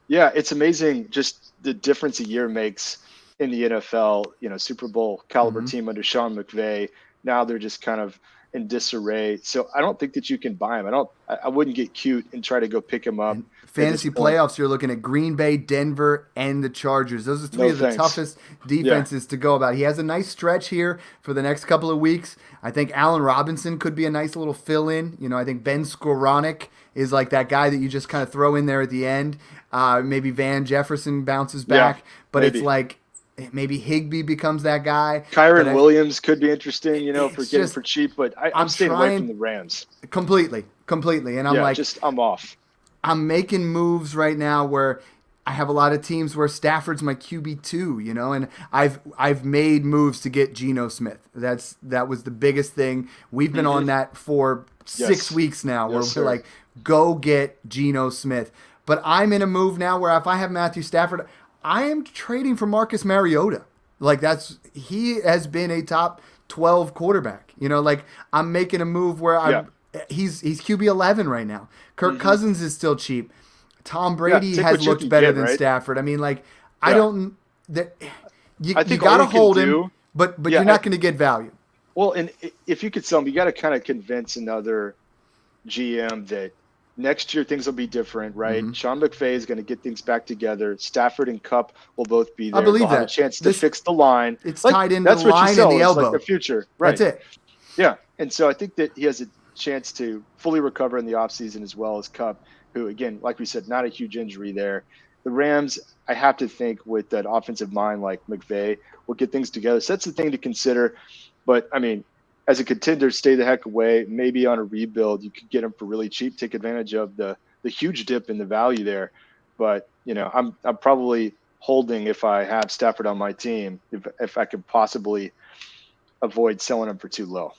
Yeah, it's amazing just the difference a year makes in the NFL. Super Bowl caliber team under Sean McVay. Now they're just kind of in disarray. So I don't think that you can buy him. I wouldn't get cute and try to go pick him up. Fantasy playoffs, you're looking at Green Bay, Denver, and the Chargers. Those are three of the toughest defenses to go about. He has a nice stretch here for the next couple of weeks. I think Allen Robinson could be a nice little fill-in. I think Ben Skowronek is like that guy that you just kind of throw in there at the end. Maybe Van Jefferson bounces back, but maybe. It's like maybe Higbee becomes that guy. Kyron Williams could be interesting, for getting for cheap, but I'm staying away from the Rams. Completely. And I'm off. I'm making moves right now where I have a lot of teams where Stafford's my QB2, and I've made moves to get Geno Smith. That was the biggest thing. We've been on that for 6 weeks now, where we're like, go get Geno Smith. But I'm in a move now where if I have Matthew Stafford, I am trading for Marcus Mariota. Like, he has been a top 12 quarterback. I'm making a move where he's QB 11 right now. Kirk Cousins is still cheap. Tom Brady has looked better than Stafford. I mean, I don't. You got to hold him, but you're not going to get value. Well, and if you could sell him, you got to kind of convince another GM that next year things will be different, right? Sean McVay is going to get things back together. Stafford and Kupp will both be there. I believe They'll that. have a chance to fix the line. It's tied into the line and the elbow. Like the future, right? That's it. Yeah, and so I think that he has a chance to fully recover in the offseason as well as Kupp, who, again, like we said, not a huge injury there. The Rams, I have to think with that offensive mind like McVay, will get things together. So that's the thing to consider. But, I mean, as a contender, stay the heck away. Maybe on a rebuild, you could get him for really cheap, take advantage of the huge dip in the value there. But, I'm probably holding if I have Stafford on my team, if I could possibly avoid selling him for too low.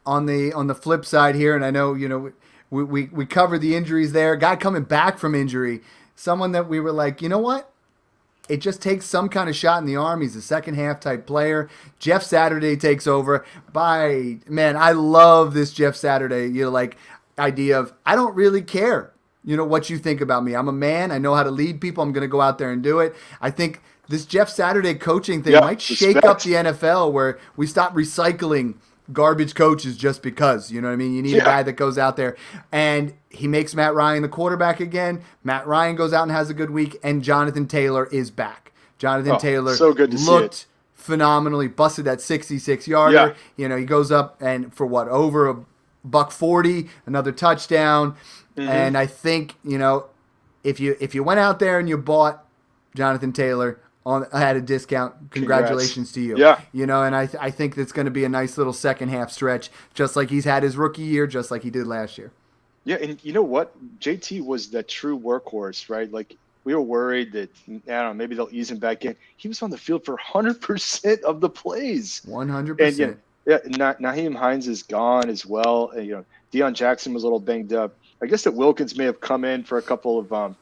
On the flip side here, and I know, we covered the injuries there. Guy coming back from injury, someone that we were like, you know what? It just takes some kind of shot in the arm. He's a second half type player. Jeff Saturday takes over. I love this Jeff Saturday, idea of, I don't really care, what you think about me. I'm a man. I know how to lead people. I'm going to go out there and do it. I think this Jeff Saturday coaching thing might shake up the NFL, where we stop recycling garbage coaches just because, you know what I mean? You need a guy that goes out there, and he makes Matt Ryan the quarterback again. Matt Ryan goes out and has a good week, and Jonathan Taylor is back. Jonathan Taylor so good to looked phenomenally, busted that 66-yarder. He goes up and for over $140, another touchdown. And I think, if you went out there and you bought Jonathan Taylor at a discount, congratulations to you. Yeah. And I think that's going to be a nice little second half stretch, just like he's had his rookie year, just like he did last year. Yeah, and you know what? JT was that true workhorse, right? Like, we were worried that, I don't know, maybe they'll ease him back in. He was on the field for 100% of the plays. 100%. And Nyheim Hines is gone as well. And, Deion Jackson was a little banged up. I guess that Wilkins may have come in for a couple of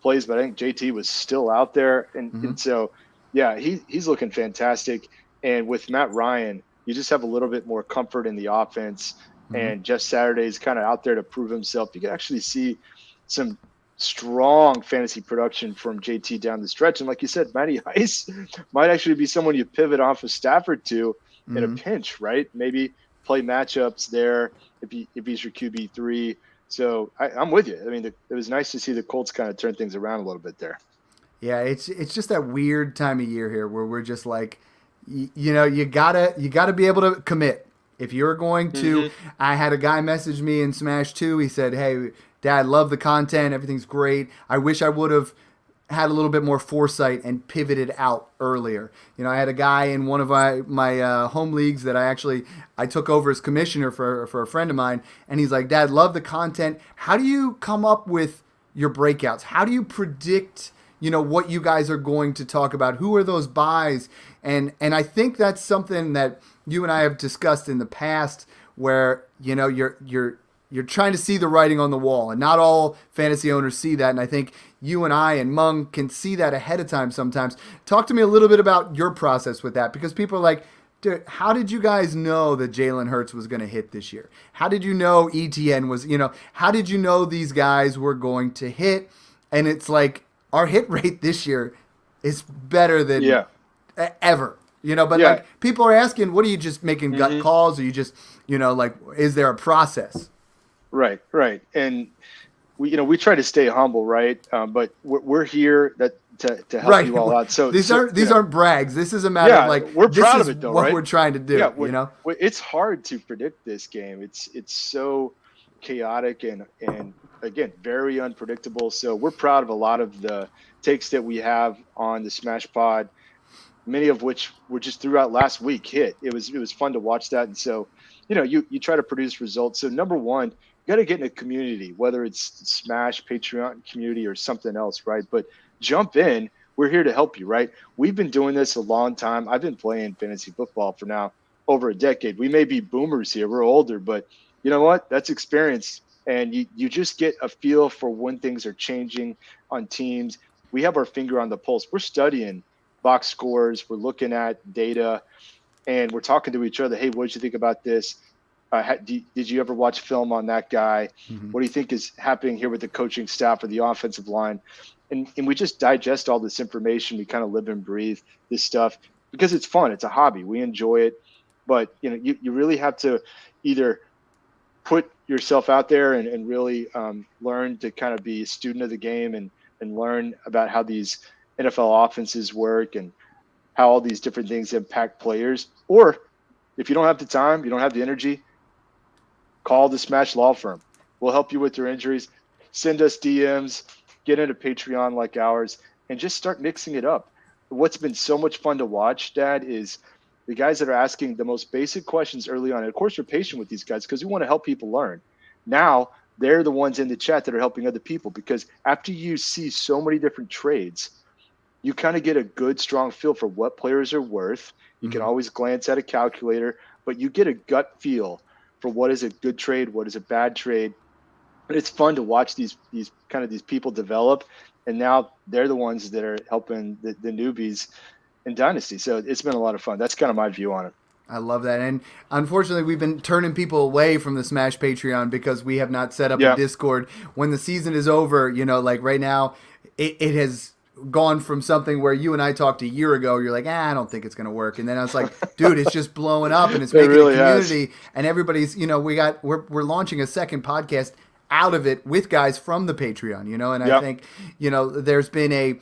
plays, but I think JT was still out there. And so, he's looking fantastic. And with Matt Ryan, you just have a little bit more comfort in the offense. And Jeff Saturday's kind of out there to prove himself. You can actually see some strong fantasy production from JT down the stretch. And like you said, Matty Ice might actually be someone you pivot off of Stafford to in a pinch, right? Maybe play matchups there if he's your QB3. So I'm with you. I mean, it was nice to see the Colts kind of turn things around a little bit there. Yeah, it's just that weird time of year here where we're just like, you gotta be able to commit. If you're going to, I had a guy message me in Smash 2. He said, "Hey, Dad, love the content. Everything's great. I wish I would have had a little bit more foresight and pivoted out earlier." I had a guy in one of my home leagues that I took over as commissioner for a friend of mine, and he's like, "Dad, love the content. How do you come up with your breakouts? How do you predict, what you guys are going to talk about? Who are those buys?" And I think that's something that you and I have discussed in the past, where you're trying to see the writing on the wall, and not all fantasy owners see that. And I think you and I and Mung can see that ahead of time sometimes. Talk to me a little bit about your process with that, because people are like, "Dude, how did you guys know that Jalen Hurts was going to hit this year? How did you know ETN was, how did you know these guys were going to hit?" And it's like, our hit rate this year is better than ever. But like, people are asking, what are you just making gut calls? Or you just, is there a process? Right. And we try to stay humble, right? But we're here to help you all out. So these aren't brags. This is a matter of like, we're proud of it though, what right? we're trying to do. It's hard to predict this game. It's so chaotic and again, very unpredictable. So we're proud of a lot of the takes that we have on the Smash Pod, many of which were just throughout last week hit. It was fun to watch that. And so, you try to produce results. So number one, you got to get in a community, whether it's Smash, Patreon community, or something else, right? But jump in. We're here to help you, right? We've been doing this a long time. I've been playing fantasy football for now over a decade. We may be boomers here. We're older, but you know what? That's experience. And you just get a feel for when things are changing on teams. We have our finger on the pulse. We're studying box scores. We're looking at data, and we're talking to each other. Hey, what did you think about this? Did you ever watch film on that guy? What do you think is happening here with the coaching staff or the offensive line? And we just digest all this information. We kind of live and breathe this stuff because it's fun. It's a hobby. We enjoy it. But, you really have to either put yourself out there and really learn to kind of be a student of the game and learn about how these NFL offenses work and how all these different things impact players. Or if you don't have the time, you don't have the energy, call the Smash Law Firm. We'll help you with your injuries. Send us DMs, get into Patreon like ours, and just start mixing it up. What's been so much fun to watch, Dad, is the guys that are asking the most basic questions early on. And of course, we're patient with these guys because we want to help people learn. Now, they're the ones in the chat that are helping other people, because after you see so many different trades, you kind of get a good, strong feel for what players are worth. You can always glance at a calculator, but you get a gut feel for what is a good trade, what is a bad trade. And it's fun to watch these people develop. And now they're the ones that are helping the newbies in Dynasty. So it's been a lot of fun. That's kind of my view on it. I love that. And unfortunately, we've been turning people away from the Smash Patreon because we have not set up a Discord. When the season is over, like right now, it has gone from something where you and I talked a year ago, you're like, I don't think it's going to work. And then I was like, dude, it's just blowing up and it's making really a community. And everybody's, we're launching a second podcast out of it with guys from the Patreon, and I think, there's been a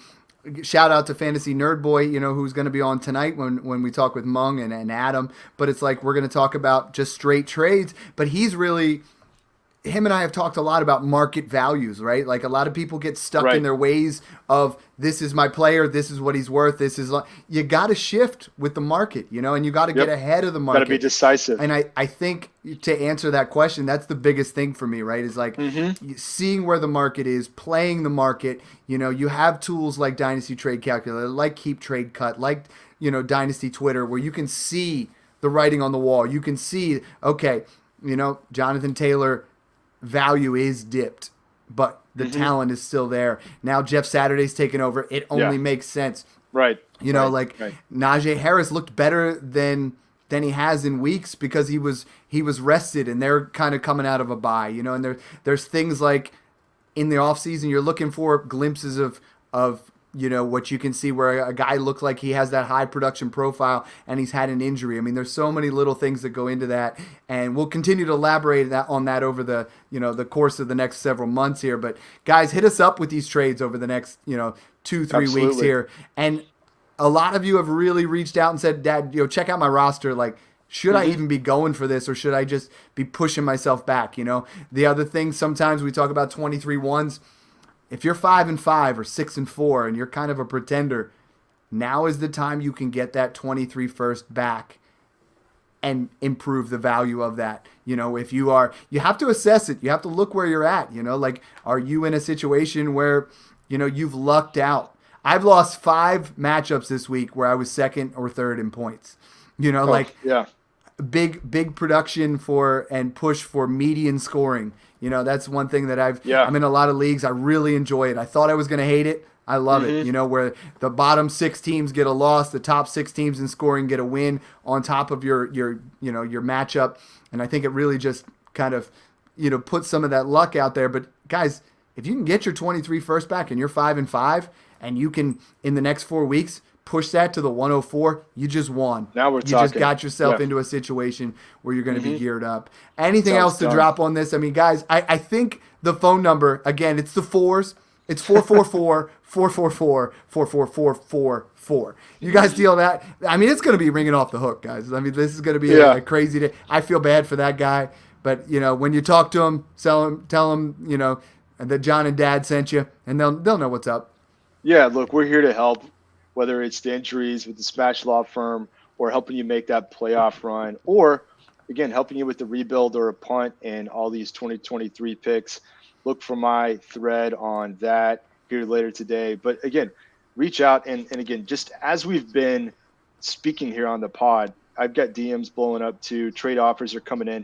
shout out to Fantasy Nerd Boy, who's going to be on tonight when we talk with Mung and Adam. But it's like we're going to talk about just straight trades. But him and I have talked a lot about market values, right? Like a lot of people get stuck in their ways of this is my player, this is what he's worth, you got to shift with the market, and you got to get ahead of the market. Got to be decisive. And I think to answer that question, that's the biggest thing for me, right? Is like seeing where the market is, playing the market. You have tools like Dynasty Trade Calculator, like Keep Trade Cut, like, Dynasty Twitter, where you can see the writing on the wall. You can see, okay, Jonathan Taylor value is dipped, but the talent is still there. Now Jeff Saturday's taken over. It only makes sense. Right. Najee Harris looked better than he has in weeks because he was rested and they're kind of coming out of a bye, and there's things like in the offseason, you're looking for glimpses of what you can see where a guy looks like he has that high production profile and he's had an injury. I mean, there's so many little things that go into that, and we'll continue to elaborate on that over the course of the next several months here. But guys, hit us up with these trades over the next 2-3 weeks here. And a lot of you have really reached out and said, Dad, check out my roster. Like, should I even be going for this, or should I just be pushing myself back? The other thing, sometimes we talk about 23-1s. If you're 5-5 or 6-4 and you're kind of a pretender, now is the time you can get that 23 first back and improve the value of that. If you are, you have to assess it. You have to look where you're at. Like, are you in a situation where, you've lucked out? I've lost 5 matchups this week where I was second or third in points. Big production for and push for median scoring. That's one thing that I'm in a lot of leagues. I really enjoy it. I thought I was going to hate it. I love it. Where the bottom 6 teams get a loss, the top 6 teams in scoring get a win on top of your matchup. And I think it really just kind of, puts some of that luck out there. But guys, if you can get your 23 first back and you're 5-5 and you can, in the next 4 weeks, push that to the 104, you just won. Now we're talking. You just got yourself into a situation where you're going to be geared up. Anything else to drop on this? I mean, guys, I think the phone number, again, it's the 4s. It's 444-444-44444. You guys deal that? I mean, it's going to be ringing off the hook, guys. I mean, this is going to be a crazy day. I feel bad for that guy. But, when you talk to him, tell him, that John and Dad sent you, and they'll know what's up. Yeah, look, we're here to help. Whether it's the injuries with the Smash Law Firm or helping you make that playoff run, or, again, helping you with the rebuild or a punt and all these 2023 picks. Look for my thread on that here later today. But, again, reach out. And again, just as we've been speaking here on the pod, I've got DMs blowing up too. Trade offers are coming in.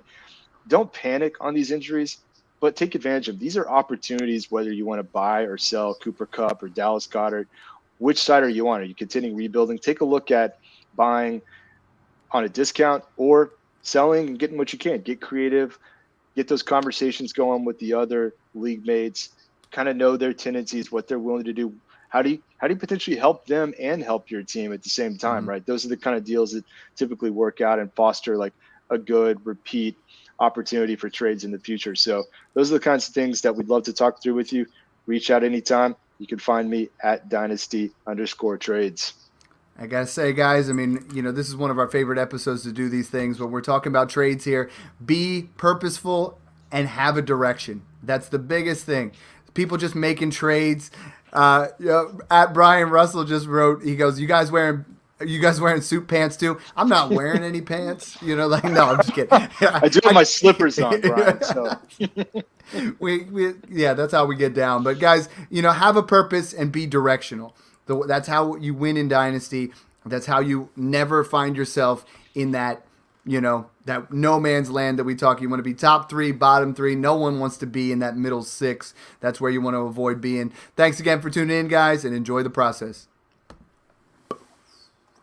Don't panic on these injuries, but take advantage of them. These are opportunities, whether you want to buy or sell Cooper Kupp or Dallas Goedert. Which side are you on? Are you continuing rebuilding? Take a look at buying on a discount or selling and getting what you can. Get creative. Get those conversations going with the other league mates. Kind of know their tendencies, what they're willing to do. How do you potentially help them and help your team at the same time, right? Those are the kind of deals that typically work out and foster like a good repeat opportunity for trades in the future. So those are the kinds of things that we'd love to talk through with you. Reach out anytime. You can find me at dynasty_trades. I got to say, guys, I mean, this is one of our favorite episodes to do these things. When we're talking about trades here, be purposeful and have a direction. That's the biggest thing. People just making trades. At Brian Russell just wrote, he goes, you guys wearing suit pants too? I'm not wearing any pants. No, I'm just kidding. I do have my slippers on, Brian. So. That's how we get down. But guys, have a purpose and be directional. That's how you win in Dynasty. That's how you never find yourself in that, that no man's land that we talk. You want to be top 3, bottom 3. No one wants to be in that middle 6. That's where you want to avoid being. Thanks again for tuning in, guys, and enjoy the process.